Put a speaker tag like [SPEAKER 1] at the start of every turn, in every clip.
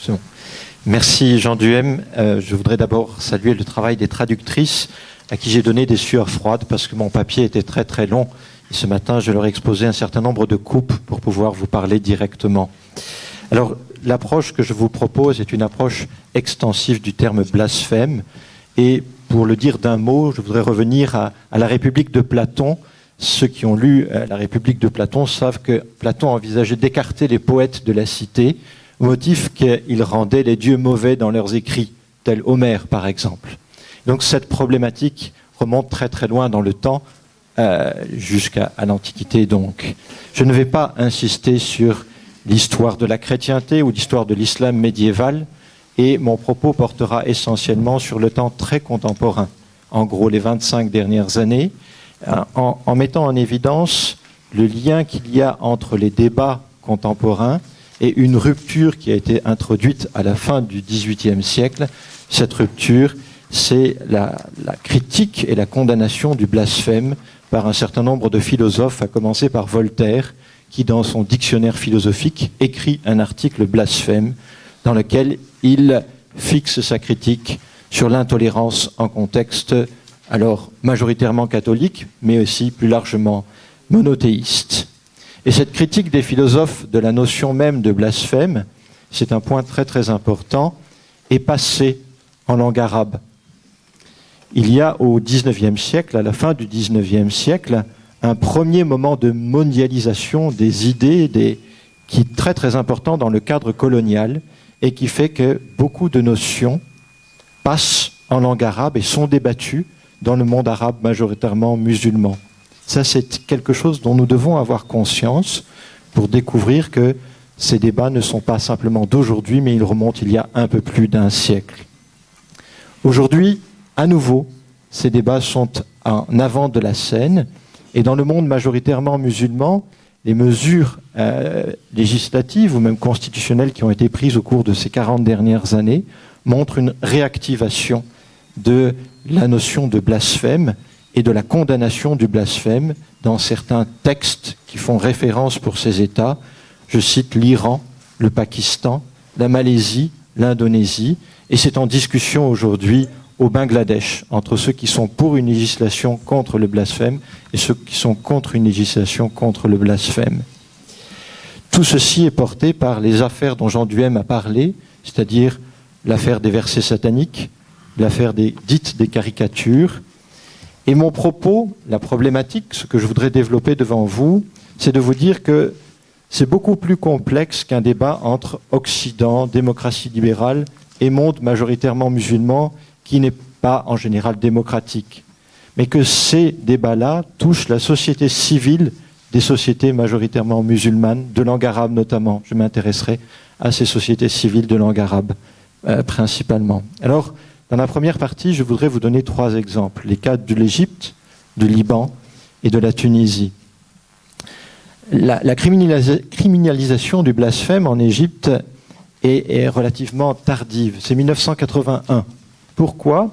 [SPEAKER 1] C'est bon. Merci Jean Duhem. Je voudrais d'abord saluer le travail des traductrices à qui j'ai donné des sueurs froides parce que mon papier était très très long. Et ce matin, je leur ai exposé un certain nombre de coupes pour pouvoir vous parler directement. Alors, l'approche que je vous propose est une approche extensive du terme blasphème. Et pour le dire d'un mot, je voudrais revenir à la République de Platon. Ceux qui ont lu la République de Platon savent que Platon envisageait d'écarter les poètes de la cité au motif qu'ils rendaient les dieux mauvais dans leurs écrits, tel Homère par exemple. Donc cette problématique remonte très très loin dans le temps, jusqu'à l'Antiquité donc. Je ne vais pas insister sur l'histoire de la chrétienté ou l'histoire de l'islam médiéval, et mon propos portera essentiellement sur le temps très contemporain, en gros les 25 dernières années, en mettant en évidence le lien qu'il y a entre les débats contemporains et une rupture qui a été introduite à la fin du XVIIIe siècle. Cette rupture, c'est la critique et la condamnation du blasphème par un certain nombre de philosophes, à commencer par Voltaire, qui, dans son dictionnaire philosophique, écrit un article blasphème dans lequel il fixe sa critique sur l'intolérance en contexte, alors majoritairement catholique, mais aussi plus largement monothéiste. Et cette critique des philosophes de la notion même de blasphème, c'est un point très très important, est passée en langue arabe. Il y a au XIXe siècle, à la fin du XIXe siècle, un premier moment de mondialisation des idées qui est très très important dans le cadre colonial et qui fait que beaucoup de notions passent en langue arabe et sont débattues dans le monde arabe majoritairement musulman. Ça, c'est quelque chose dont nous devons avoir conscience pour découvrir que ces débats ne sont pas simplement d'aujourd'hui, mais ils remontent il y a un peu plus d'un siècle. Aujourd'hui, à nouveau, ces débats sont en avant de la scène, et dans le monde majoritairement musulman, les mesures législatives ou même constitutionnelles qui ont été prises au cours de ces 40 dernières années montrent une réactivation de la notion de blasphème et de la condamnation du blasphème dans certains textes qui font référence pour ces États. Je cite l'Iran, le Pakistan, la Malaisie, l'Indonésie, et c'est en discussion aujourd'hui au Bangladesh, entre ceux qui sont pour une législation contre le blasphème et ceux qui sont contre une législation contre le blasphème. Tout ceci est porté par les affaires dont Jean Duhem a parlé, c'est-à-dire l'affaire des versets sataniques, l'affaire dites des caricatures. Et mon propos, la problématique, ce que je voudrais développer devant vous, c'est de vous dire que c'est beaucoup plus complexe qu'un débat entre Occident, démocratie libérale, et monde majoritairement musulman, qui n'est pas en général démocratique. Mais que ces débats-là touchent la société civile des sociétés majoritairement musulmanes, de langue arabe notamment. Je m'intéresserai à ces sociétés civiles de langue arabe, principalement. Alors, dans la première partie, je voudrais vous donner 3 exemples. Les cas de l'Égypte, du Liban et de la Tunisie. La criminalisation du blasphème en Égypte est relativement tardive. C'est 1981. Pourquoi ?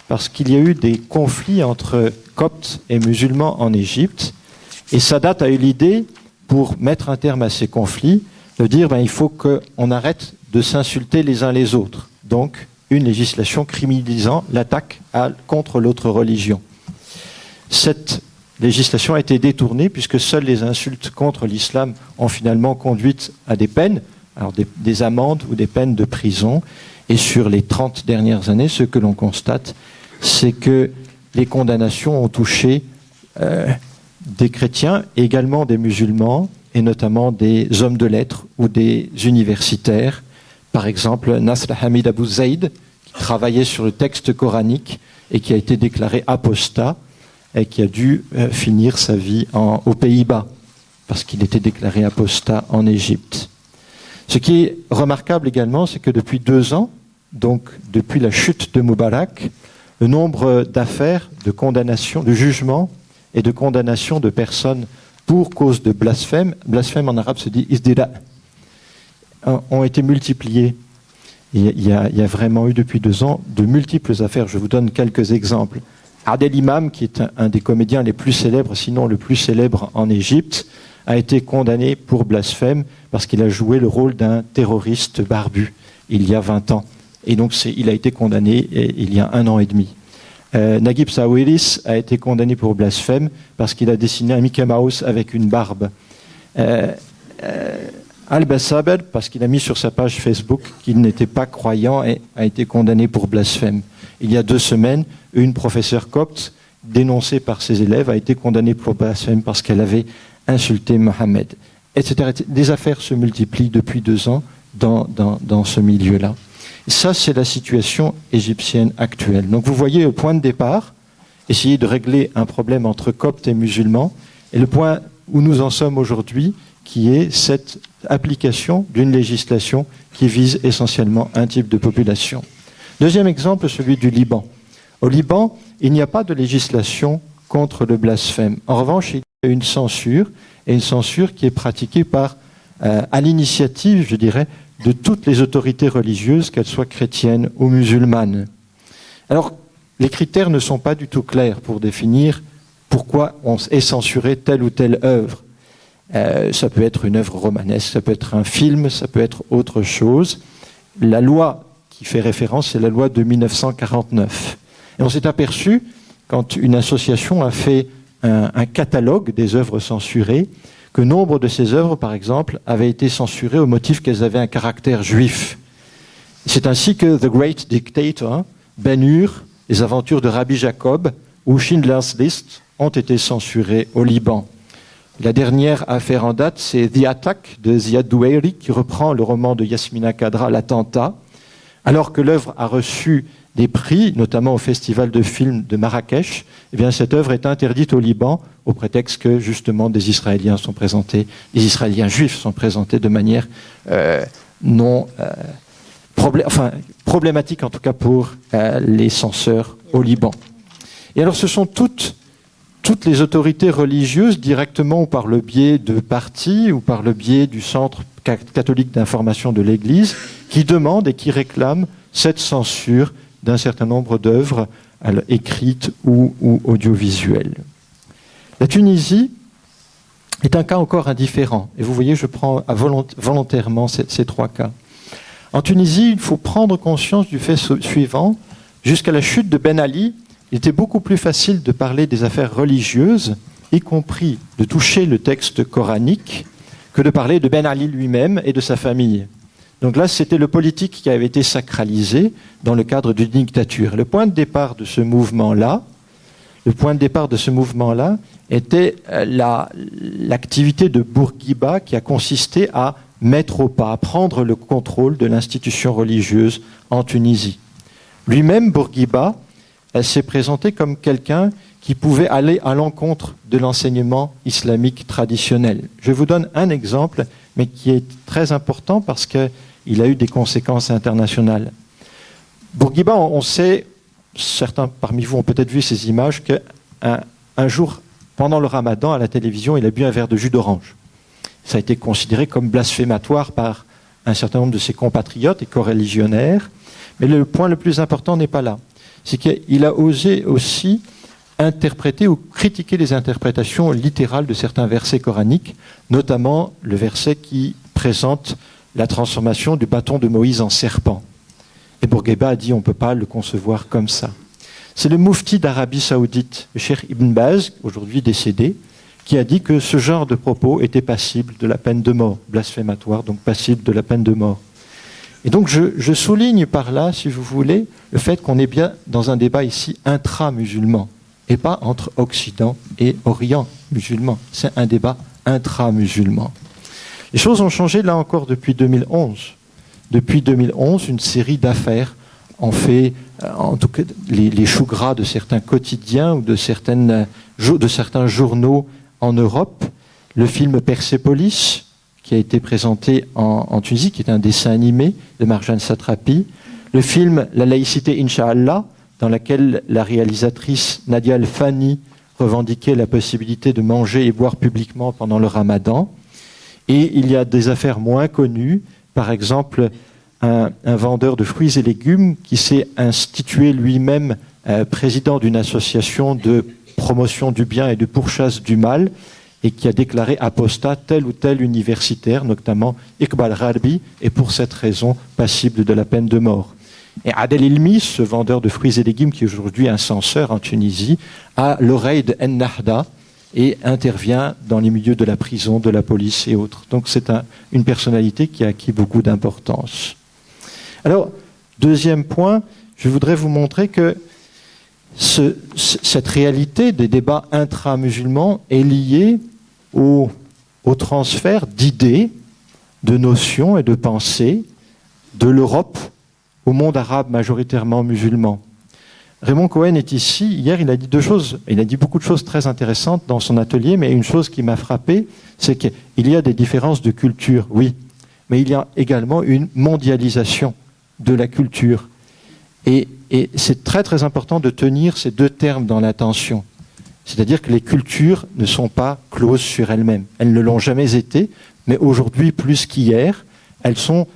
[SPEAKER 1] Parce qu'il y a eu des conflits entre coptes et musulmans en Égypte. Et Sadat a eu l'idée, pour mettre un terme à ces conflits, de dire il faut qu'on arrête de s'insulter les uns les autres. Donc, une législation criminalisant l'attaque contre l'autre religion. Cette législation a été détournée puisque seules les insultes contre l'islam ont finalement conduit à des peines, alors des amendes ou des peines de prison. Et sur les 30 dernières années, ce que l'on constate, c'est que les condamnations ont touché des chrétiens, également des musulmans, et notamment des hommes de lettres ou des universitaires. Par exemple, Nasr Hamid Abu Zaid, qui travaillait sur le texte coranique et qui a été déclaré apostat et qui a dû finir sa vie aux Pays-Bas, parce qu'il était déclaré apostat en Égypte. Ce qui est remarquable également, c'est que depuis 2 ans, donc depuis la chute de Moubarak, le nombre d'affaires de condamnation, de jugement et de condamnation de personnes pour cause de blasphème en arabe se dit isdira, ont été multipliés. Il y a vraiment eu depuis 2 ans de multiples affaires. Je vous donne quelques exemples. Adel Imam, qui est un des comédiens les plus célèbres, sinon le plus célèbre en Égypte, a été condamné pour blasphème parce qu'il a joué le rôle d'un terroriste barbu. il y a 20 ans. Et donc il a été condamné il y a 1 an et demi. Naguib Sawiris a été condamné pour blasphème parce qu'il a dessiné un Mickey Mouse avec une barbe. Al-Bassaber, parce qu'il a mis sur sa page Facebook qu'il n'était pas croyant, et a été condamné pour blasphème. Il y a 2 semaines, une professeure copte, dénoncée par ses élèves, a été condamnée pour blasphème parce qu'elle avait insulté Mohammed, etc. Des affaires se multiplient depuis 2 ans dans ce milieu-là. Ça, c'est la situation égyptienne actuelle. Donc vous voyez le point de départ, essayer de régler un problème entre coptes et musulmans, et le point où nous en sommes aujourd'hui, qui est cette application d'une législation qui vise essentiellement un type de population. Deuxième exemple, celui du Liban. Au Liban, il n'y a pas de législation contre le blasphème. En revanche, il y a une censure, et une censure qui est pratiquée à l'initiative, je dirais, de toutes les autorités religieuses, qu'elles soient chrétiennes ou musulmanes. Alors, les critères ne sont pas du tout clairs pour définir pourquoi on est censuré telle ou telle œuvre. Ça peut être une œuvre romanesque, ça peut être un film, ça peut être autre chose. La loi qui fait référence, c'est la loi de 1949. Et on s'est aperçu, quand une association a fait un catalogue des œuvres censurées, que nombre de ces œuvres, par exemple, avaient été censurées au motif qu'elles avaient un caractère juif. C'est ainsi que The Great Dictator, Ben-Hur, Les Aventures de Rabbi Jacob ou Schindler's List ont été censurées au Liban. La dernière affaire en date, c'est The Attack de Ziad Douairi, qui reprend le roman de Yasmina Khadra, L'Attentat, alors que l'œuvre a reçu des prix, notamment au Festival de films de Marrakech. Eh bien, cette œuvre est interdite au Liban au prétexte que, justement, des Israéliens juifs sont présentés de manière problématique, en tout cas pour les censeurs au Liban. Et alors, ce sont toutes les autorités religieuses, directement ou par le biais de partis ou par le biais du Centre catholique d'information de l'Église, qui demandent et qui réclament cette censure d'un certain nombre d'œuvres écrites ou audiovisuelles. La Tunisie est un cas encore indifférent. Et vous voyez, je prends volontairement ces 3 cas. En Tunisie, il faut prendre conscience du fait suivant. Jusqu'à la chute de Ben Ali, il était beaucoup plus facile de parler des affaires religieuses, y compris de toucher le texte coranique, que de parler de Ben Ali lui-même et de sa famille. Donc là, c'était le politique qui avait été sacralisé dans le cadre d'une dictature. Le point de départ de ce mouvement-là était l'activité de Bourguiba qui a consisté à mettre au pas, à prendre le contrôle de l'institution religieuse en Tunisie. Lui-même, Bourguiba, s'est présenté comme quelqu'un qui pouvait aller à l'encontre de l'enseignement islamique traditionnel. Je vous donne un exemple, mais qui est très important parce qu'il a eu des conséquences internationales. Bourguiba, on sait, certains parmi vous ont peut-être vu ces images, qu'un jour, pendant le ramadan, à la télévision, il a bu un verre de jus d'orange. Ça a été considéré comme blasphématoire par un certain nombre de ses compatriotes et coreligionnaires. Mais le point le plus important n'est pas là. C'est qu'il a osé aussi interpréter ou critiquer les interprétations littérales de certains versets coraniques, notamment le verset qui présente la transformation du bâton de Moïse en serpent. Et Bourguiba a dit on ne peut pas le concevoir comme ça. C'est le moufti d'Arabie Saoudite, le cheikh Ibn Baz, aujourd'hui décédé, qui a dit que ce genre de propos était passible de la peine de mort, blasphématoire, donc passible de la peine de mort. Et donc je souligne par là, si vous voulez, le fait qu'on est bien dans un débat ici intra-musulman, et pas entre Occident et Orient musulman. C'est un débat intra-musulman. Les choses ont changé là encore depuis 2011. Depuis 2011, une série d'affaires ont fait, en tout cas, les choux gras de certains quotidiens ou de certains journaux en Europe. Le film Persépolis, qui a été présenté en Tunisie, qui est un dessin animé de Marjane Satrapi. Le film La laïcité, Inch'Allah, dans laquelle la réalisatrice Nadia El-Fani revendiquait la possibilité de manger et boire publiquement pendant le ramadan. Et il y a des affaires moins connues, par exemple un vendeur de fruits et légumes qui s'est institué lui-même président d'une association de promotion du bien et de pourchasse du mal, et qui a déclaré apostat tel ou tel universitaire, notamment Iqbal Gharbi, est pour cette raison passible de la peine de mort. Et Adel Ilmi, ce vendeur de fruits et légumes qui est aujourd'hui un censeur en Tunisie, a l'oreille de Ennahda et intervient dans les milieux de la prison, de la police et autres. Donc c'est une personnalité qui a acquis beaucoup d'importance. Alors, deuxième point, je voudrais vous montrer que cette réalité des débats intra-musulmans est liée au transfert d'idées, de notions et de pensées de l'Europe au monde arabe majoritairement musulman. Raymond Cohen est ici. Hier, il a dit deux choses. Il a dit beaucoup de choses très intéressantes dans son atelier, mais une chose qui m'a frappé, c'est qu'il y a des différences de culture, oui, mais il y a également une mondialisation de la culture. Et c'est très très important de tenir ces deux termes dans l'attention. C'est-à-dire que les cultures ne sont pas closes sur elles-mêmes. Elles ne l'ont jamais été, mais aujourd'hui, plus qu'hier, elles sont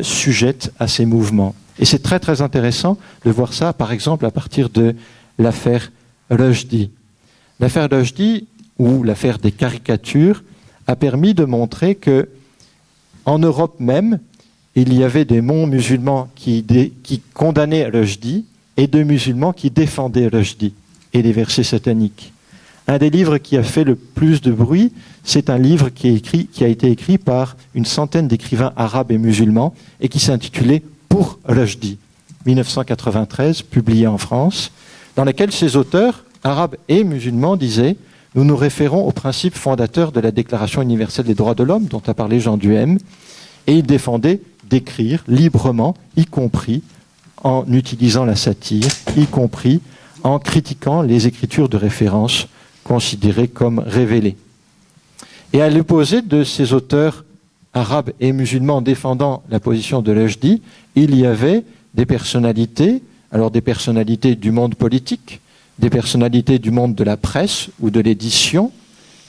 [SPEAKER 1] sujettes à ces mouvements. Et c'est très très intéressant de voir ça, par exemple, à partir de l'affaire Rushdie. L'affaire Rushdie, ou l'affaire des caricatures, a permis de montrer que, en Europe même, il y avait des mondes musulmans qui condamnaient Rushdie et de musulmans qui défendaient Rushdie et les versets sataniques. Un des livres qui a fait le plus de bruit, c'est un livre qui a été écrit par une centaine d'écrivains arabes et musulmans et qui s'intitulait « Pour Rushdie », 1993, publié en France, dans lequel ces auteurs, arabes et musulmans, disaient « Nous nous référons aux principes fondateurs de la Déclaration universelle des droits de l'homme, dont a parlé Jean Duhem, et ils défendaient d'écrire librement, y compris en utilisant la satire, y compris en critiquant les écritures de référence considérées comme révélées. » Et à l'opposé de ces auteurs arabes et musulmans défendant la position de Rushdie, il y avait des personnalités, alors des personnalités du monde politique, des personnalités du monde de la presse ou de l'édition,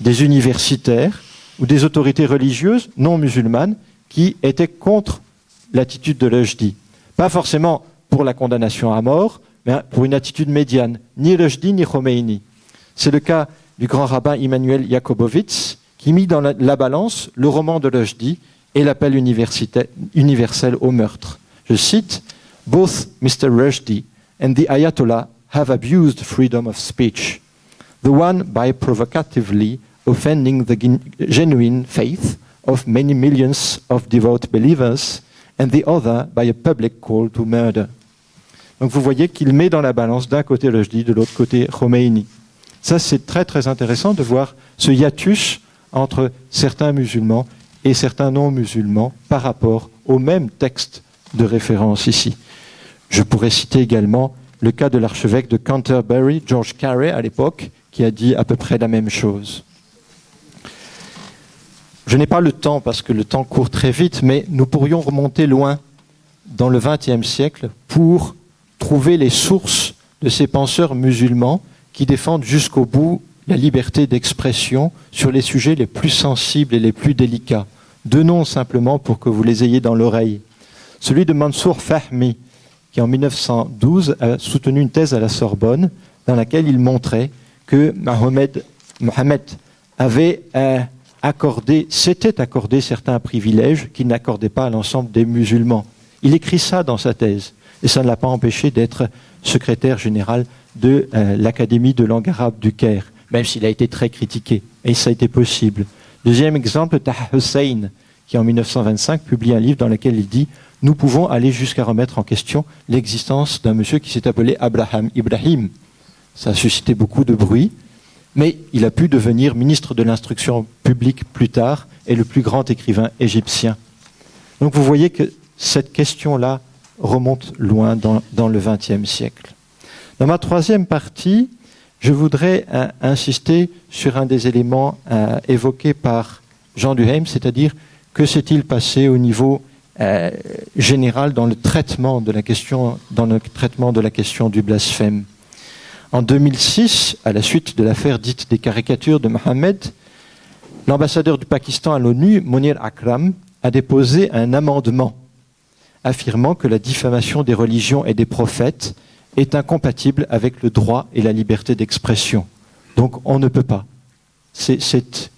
[SPEAKER 1] des universitaires ou des autorités religieuses non musulmanes qui étaient contre l'attitude de Rushdie. Pas forcément pour la condamnation à mort, mais pour une attitude médiane, ni Rushdie ni Khomeini. C'est le cas du grand rabbin Immanuel Jakobowitz, qui mit dans la balance le roman de Rushdie et l'appel universel au meurtre. Je cite, « Both Mr. Rushdie and the Ayatollah have abused freedom of speech. The one by provocatively offending the genuine faith of many millions of devout believers, and the other by a public call to murder. » Donc vous voyez qu'il met dans la balance d'un côté Rushdie, de l'autre côté Khomeini. Ça, c'est très très intéressant de voir ce hiatus entre certains musulmans et certains non-musulmans par rapport au même texte de référence ici. Je pourrais citer également le cas de l'archevêque de Canterbury, George Carey, à l'époque, qui a dit à peu près la même chose. Je n'ai pas le temps, parce que le temps court très vite, mais nous pourrions remonter loin dans le XXe siècle pour trouver les sources de ces penseurs musulmans qui défendent jusqu'au bout la liberté d'expression sur les sujets les plus sensibles et les plus délicats. Deux noms simplement pour que vous les ayez dans l'oreille. Celui de Mansour Fahmi, qui en 1912 a soutenu une thèse à la Sorbonne dans laquelle il montrait que Mohammed avait s'était accordé certains privilèges qu'il n'accordait pas à l'ensemble des musulmans. Il écrit ça dans sa thèse, et ça ne l'a pas empêché d'être secrétaire général de l'Académie de langue arabe du Caire, même s'il a été très critiqué, et ça a été possible. Deuxième exemple, Taha Hussein, qui en 1925 publie un livre dans lequel il dit « Nous pouvons aller jusqu'à remettre en question l'existence d'un monsieur qui s'est appelé Abraham Ibrahim ». Ça a suscité beaucoup de bruit, mais il a pu devenir ministre de l'instruction publique plus tard et le plus grand écrivain égyptien. Donc vous voyez que cette question-là remonte loin dans le XXe siècle. Dans ma troisième partie, je voudrais insister sur un des éléments évoqués par Jean Duhem, c'est-à-dire que s'est-il passé au niveau général dans le traitement de la question du blasphème. En 2006, à la suite de l'affaire dite des caricatures de Mohammed, l'ambassadeur du Pakistan à l'ONU, Munir Akram, a déposé un amendement affirmant que la diffamation des religions et des prophètes est incompatible avec le droit et la liberté d'expression. Donc on ne peut pas. C'est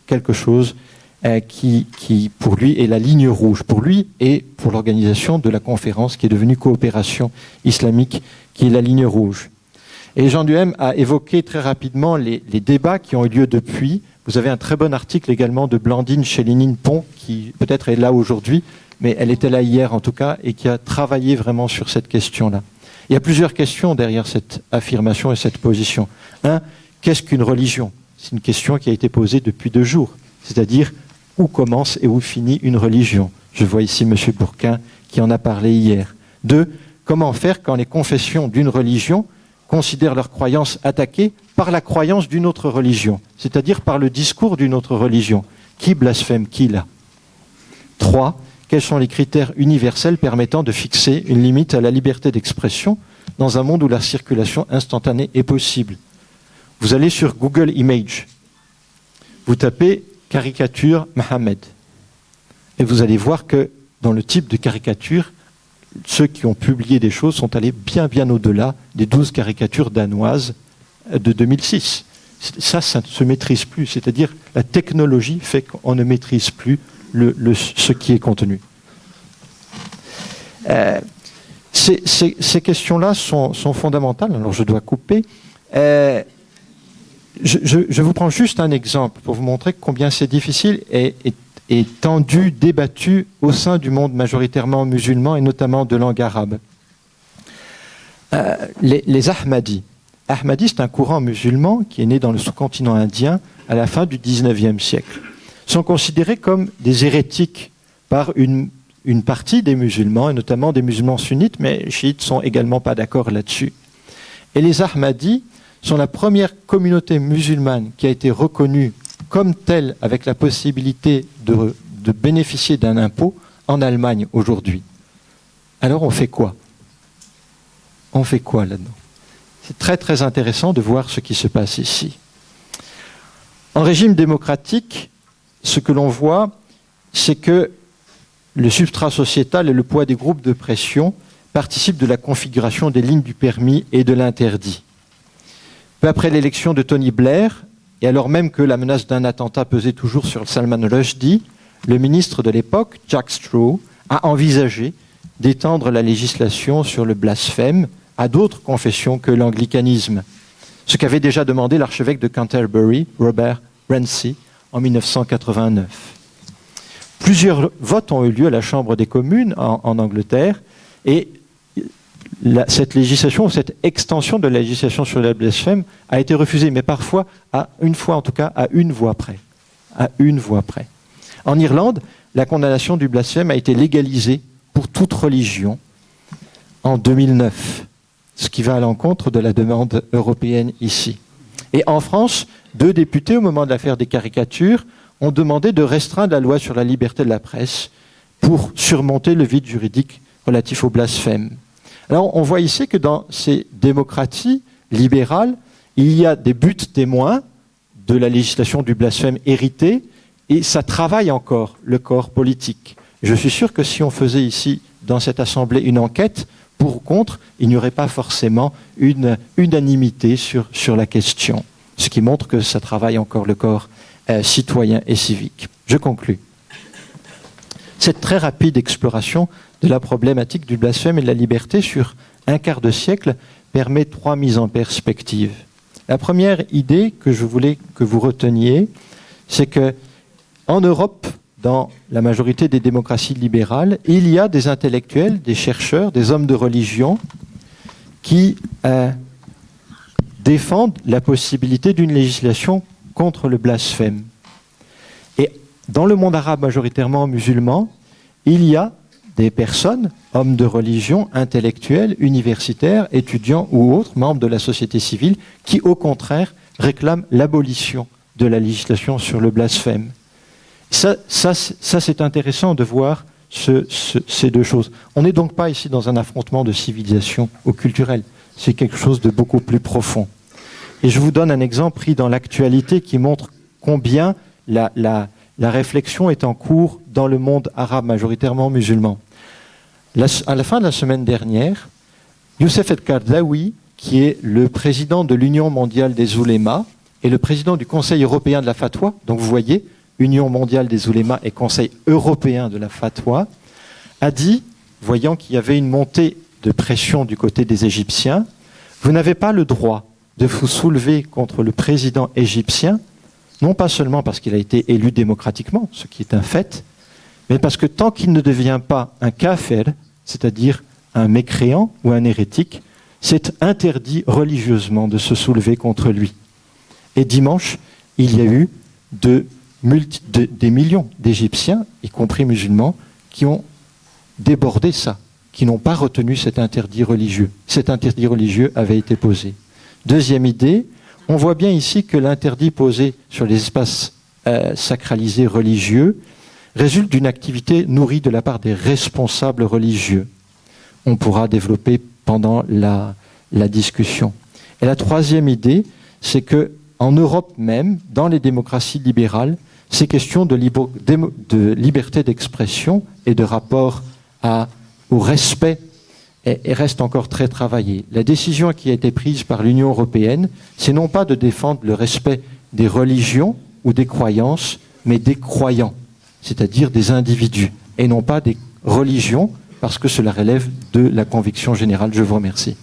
[SPEAKER 1] quelque chose qui, pour lui, est la ligne rouge, pour lui et pour l'organisation de la conférence qui est devenue Coopération islamique, qui est la ligne rouge. Et Jean Duhem a évoqué très rapidement les débats qui ont eu lieu depuis. Vous avez un très bon article également de Blandine Chélinine-Pont, qui peut-être est là aujourd'hui, mais elle était là hier en tout cas, et qui a travaillé vraiment sur cette question-là. Il y a plusieurs questions derrière cette affirmation et cette position. Un, qu'est-ce qu'une religion? C'est une question qui a été posée depuis 2 jours. C'est-à-dire, où commence et où finit une religion? Je vois ici M. Bourquin qui en a parlé hier. 2, comment faire quand les confessions d'une religion considèrent leurs croyances attaquées par la croyance d'une autre religion, c'est-à-dire par le discours d'une autre religion? Qui blasphème qui là? 3, quels sont les critères universels permettant de fixer une limite à la liberté d'expression dans un monde où la circulation instantanée est possible? Vous allez sur Google Images, vous tapez caricature Mohammed, et vous allez voir que dans le type de caricature, ceux qui ont publié des choses sont allés bien au-delà des 12 caricatures danoises de 2006. Ça ne se maîtrise plus, c'est-à-dire la technologie fait qu'on ne maîtrise plus ce qui est contenu. Ces questions-là sont fondamentales, alors je dois couper. Je vous prends juste un exemple pour vous montrer combien c'est difficile et tendu, débattu au sein du monde majoritairement musulman et notamment de langue arabe. Les Ahmadis. Ahmadis, c'est un courant musulman qui est né dans le sous-continent indien à la fin du XIXe siècle. Sont considérés comme des hérétiques par une partie des musulmans, et notamment des musulmans sunnites, mais les chiites sont également pas d'accord là-dessus. Et les Ahmadis sont la première communauté musulmane qui a été reconnue comme telle, avec la possibilité de bénéficier d'un impôt en Allemagne aujourd'hui. Alors on fait quoi? On fait quoi là-dedans? C'est très très intéressant de voir ce qui se passe ici. En régime démocratique, ce que l'on voit, c'est que le substrat sociétal et le poids des groupes de pression participent de la configuration des lignes du permis et de l'interdit. Peu après l'élection de Tony Blair, et alors même que la menace d'un attentat pesait toujours sur Salman Rushdie, le ministre de l'époque, Jack Straw, a envisagé d'étendre la législation sur le blasphème à d'autres confessions que l'anglicanisme, ce qu'avait déjà demandé l'archevêque de Canterbury, Robert Ramsay, en 1989. Plusieurs votes ont eu lieu à la Chambre des communes en Angleterre, et cette législation, cette extension de la législation sur le blasphème a été refusée, mais parfois, à une voix près. À une voix près. En Irlande, la condamnation du blasphème a été légalisée pour toute religion en 2009, ce qui va à l'encontre de la demande européenne ici. Et en France, 2 députés, au moment de l'affaire des caricatures, ont demandé de restreindre la loi sur la liberté de la presse pour surmonter le vide juridique relatif au blasphème. Alors, on voit ici que dans ces démocraties libérales, il y a des buts témoins de la législation du blasphème héritée, et ça travaille encore le corps politique. Je suis sûr que si on faisait ici, dans cette assemblée, une enquête, pour ou contre, il n'y aurait pas forcément une unanimité sur la question, ce qui montre que ça travaille encore le corps citoyen et civique. Je conclus. Cette très rapide exploration de la problématique du blasphème et de la liberté sur un quart de siècle permet 3 mises en perspective. La première idée que je voulais que vous reteniez, c'est que en Europe, dans la majorité des démocraties libérales, il y a des intellectuels, des chercheurs, des hommes de religion qui défendent la possibilité d'une législation contre le blasphème. Et dans le monde arabe majoritairement musulman, il y a des personnes, hommes de religion, intellectuels, universitaires, étudiants ou autres, membres de la société civile, qui au contraire réclament l'abolition de la législation sur le blasphème. Ça c'est intéressant de voir ces 2 choses. On n'est donc pas ici dans un affrontement de civilisation ou culturel. C'est quelque chose de beaucoup plus profond. Et je vous donne un exemple pris dans l'actualité qui montre combien la réflexion est en cours dans le monde arabe majoritairement musulman. À la fin de la semaine dernière, Youssef El-Qaradawi, qui est le président de l'Union mondiale des oulémas et le président du Conseil européen de la fatwa, donc vous voyez, Union mondiale des oulémas et Conseil européen de la fatwa, a dit, voyant qu'il y avait une montée de pression du côté des Égyptiens, vous n'avez pas le droit de vous soulever contre le président égyptien, non pas seulement parce qu'il a été élu démocratiquement, ce qui est un fait, mais parce que tant qu'il ne devient pas un kafir, c'est-à-dire un mécréant ou un hérétique, c'est interdit religieusement de se soulever contre lui. Et dimanche, il y a eu des millions d'Égyptiens, y compris musulmans, qui ont débordé ça, qui n'ont pas retenu cet interdit religieux. Cet interdit religieux avait été posé. Deuxième idée, on voit bien ici que l'interdit posé sur les espaces sacralisés religieux résulte d'une activité nourrie de la part des responsables religieux. On pourra développer pendant la discussion. Et la troisième idée, c'est que en Europe même, dans les démocraties libérales, ces questions de liberté d'expression et de rapport au respect restent encore très travaillées. La décision qui a été prise par l'Union européenne, c'est non pas de défendre le respect des religions ou des croyances, mais des croyants, c'est-à-dire des individus, et non pas des religions, parce que cela relève de la conviction générale. Je vous remercie.